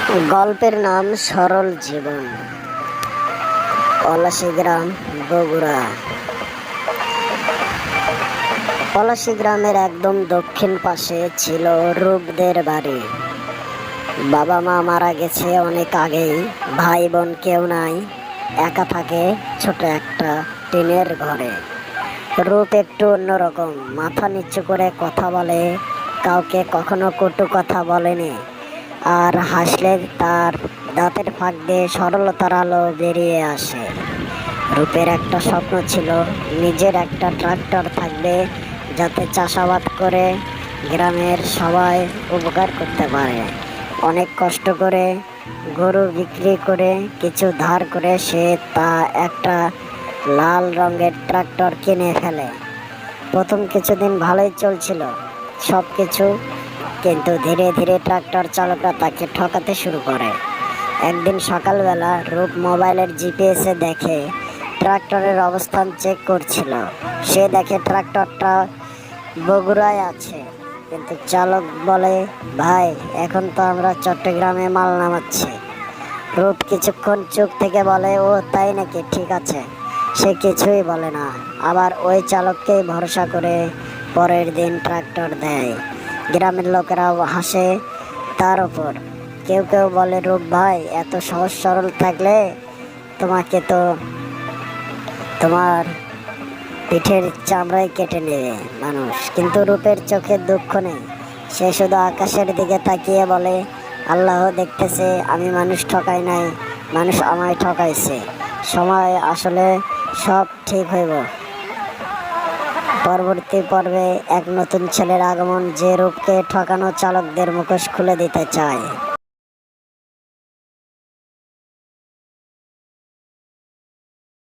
গল্পের নাম সরল জীবন। পলাশী গ্রাম, বগুড়া। পলাশী গ্রামের একদম দক্ষিণ পাশে ছিল রূপদের বাড়ি। বাবা মা মারা গেছে অনেক আগেই, ভাই বোন কেউ নাই, একা থাকে ছোট একটা টিনের ঘরে। রূপ একটু অন্যরকম, মাথা নিচু করে কথা বলে, কাউকে কখনো কটু কথা বলেনি, আর হাসলে তার দাঁতের ফাঁক দিয়ে সরলতার আলো বেরিয়ে আসে। রূপের একটা স্বপ্ন ছিল, নিজের একটা ট্রাক্টর থাকবে, যাতে চাষাবাদ করে গ্রামের সবাই উপকার করতে পারে। অনেক কষ্ট করে গরু বিক্রি করে কিছু ধার করে সে একটা লাল রঙের ট্রাক্টর কিনে ফেলে। প্রথম কিছুদিন ভালোই চলছিল সব কিছু, কিন্তু ধীরে ধীরে ট্রাক্টর চালকরা তাকে ঠকাতে শুরু করে। একদিন সকালবেলা রূপ মোবাইলের জিপিএসে দেখে ট্রাক্টরের অবস্থান চেক করছিল। সে দেখে ট্রাক্টরটা বগুড়ায় আছে, কিন্তু চালক বলে, ভাই এখন তো আমরা চট্টগ্রামে মাল নামাচ্ছি। রূপ কিছুক্ষণ চুপ থেকে বলে, ও তাই নাকি, ঠিক আছে। সে কিছুই বলে না, আবার ওই চালককেই ভরসা করে পরের দিন ট্রাক্টর দেয়। গ্রামের লোকেরাও হাসে তার ওপর। কেউ কেউ বলে, রূপ ভাই এত সহজ সরল থাকলে তোমাকে তো তোমার পিঠের চামড়ায় কেটে নেবে মানুষ। কিন্তু রূপের চোখে দুঃখ নেই, সে শুধু আকাশের দিকে তাকিয়ে বলে, আল্লাহ দেখতেছে, আমি মানুষ ঠকাই নাই, মানুষ আমায় ঠকাইছে। সময় আসলে সব ঠিক হইব। পরবর্তী পর্বে এক নতুন ছেলের আগমন, যে রূপকে ঠকানো চালকদের মুখোশ খুলে দিতে চায়।